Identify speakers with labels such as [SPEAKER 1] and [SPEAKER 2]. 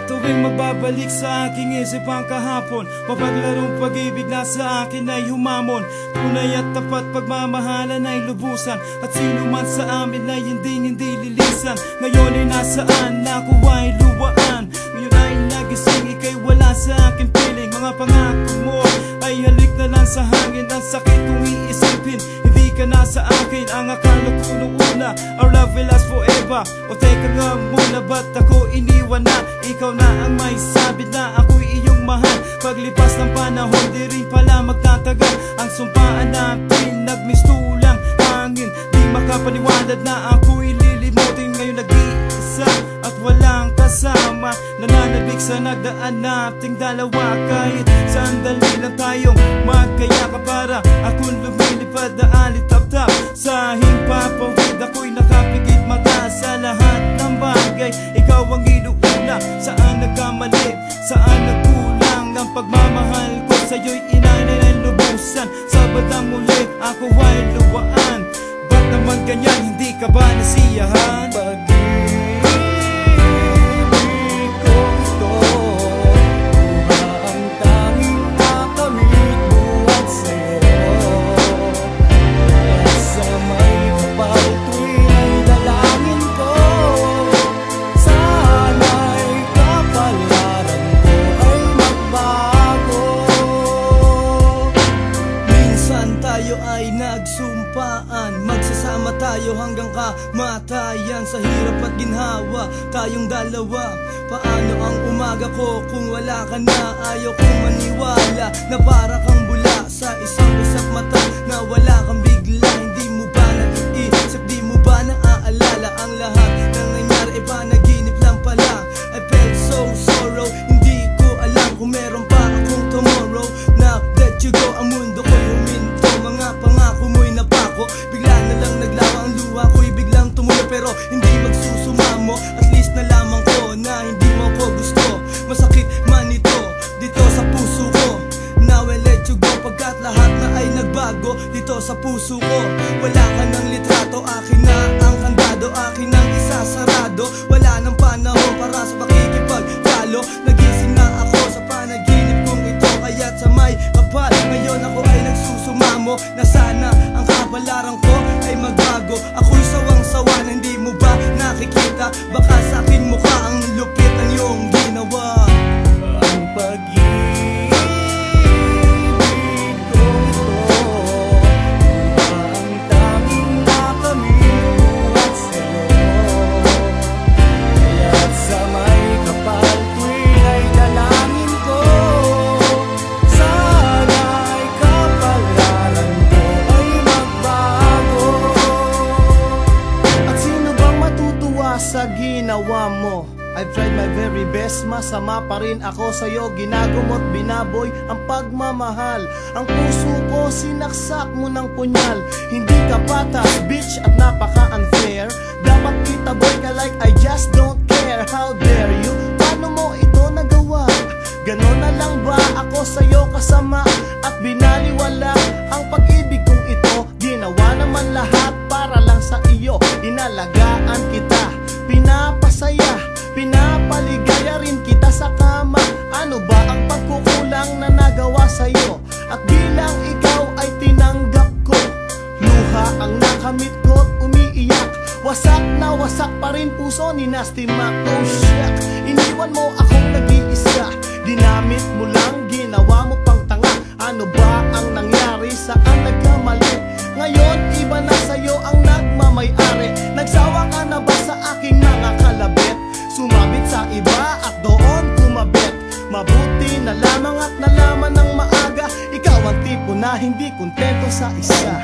[SPEAKER 1] tuwing magbabalik sa aking isip ang kahapon, mapaglarong pag-ibig na sa akin ay humamon. Tunay at tapat pagmamahalan ay lubusan, at sino man sa amin ay hindi lilisan. Ngayon ay nasaan, ako ay luwaan. Ngayon ay nagising, ika'y wala sa akin piling. Mga pangako mo ay halik na lang sa hangin. Ang sakit kong iisipin, hindi ka na sa akin. Ang akala ko nung una, our love will last forever. O teka nga muna, ba't ako iniwan na? Ikaw na ang may sabi na ako'y iyong mahal. Paglipas ng panahon, di rin pala magtatagal. Ang sumpaan natin, nagmistulang hangin. Di makapaniwanag na ako'y lilimutin. Ngayon nag-iisa at walang kasama, nananabik sa nagdaan nating dalawa. Kahit sandali lang tayong magkayakap, para akong lumilipad na alitap-tap sa himpapawid. Ako'y nakapikit mata sa lahat ng bagay. Ikaw ang inuuna, saan nagkamali, saan nagkulang. Ang pagmamahal ko sa'yo'y inanay ng lubusan. Sa bandang muli, ako ay luwaan. Ba't naman ganyan, hindi ka ba nasiyahan? Magsasama tayo hanggang kamatayan. Sa hirap at ginhawa, tayong dalawa. Paano ang umaga ko kung wala ka na? Ayaw kong maniwala na para kang bula sa isang isang mata, na wala kang bigla. Hindi mo ba naiisip, di mo ba naaalala ang lahat ng nangyari? E panaginip lang pala. I felt so sorrow, hindi ko alam kung meron pa akong tomorrow. Now that you go, ang mundo ko'y huminto. Mga pangako mo'y napako, bigla na lang naglawa ang luha ko'y biglang tumulo. Pero hindi magsusumamo, at least nalaman ko na hindi mo ko gusto. Masakit man ito dito sa puso ko. Now I let you go, pagkat lahat na ay nagbago dito sa puso ko. Wala ka ng litrato, akin na ang kandado, akin ang isasarado. Wala nang panahon para sa pakikipagtalo. Nagising na ako sa panaginip kong ito, kaya't sa may kapal ngayon ako ay nagsusumamo, na sana ang kapalaran ko ay magbago. Ako'y sawang-sawa na hindi mo ba nakikita? Baka sa aking mukha ang lupit ng iyong ginawa. Ang pag-ibig ko ito, ang tanging nakamit buhat sa'yo. Kaya't sa may kapal tuwing ay dalangin ko, sana'y kapalaran ko ay magbago. At sino bang matutuwa sa ginawa mo? I've tried my very best, masama pa rin ako sa'yo. Ginagumot, binaboy ang pagmamahal. Ang puso ko sinaksak mo ng punyal. Hindi ka patas, bitch, at napaka-unfair. Dapat kita boy ka like I just don't care. How dare you? Paano mo ito nagawa? Ganon na lang ba ako sa'yo kasama? At binaliwala ang pag-ibig kong ito. Ginawa naman lahat para lang sa iyo. Inalagaan kita, pinapasaya, pinapaligaya rin kita sa kama. Ano ba ang pagkukulang na nagawa sa'yo? At bilang ikaw ay tinanggap ko, luha ang nakamit ko't umiiyak. Wasak na wasak pa rin puso ni Nasty Mac. Oh shit, iniwan mo akong nag-iisa. Dinamit mo lang, ginawa mo pang tanga. Ano ba ang nangyari, saan nagkamali? Ngayon iba na sa'yo ang nagmamay-ari. Nagsawa ka na ba sa aking mga kalabit? Sumabit sa iba at doon kumabit. Mabuti na lamang at nalaman ng maaga, ikaw ang tipo na hindi kontento sa isa.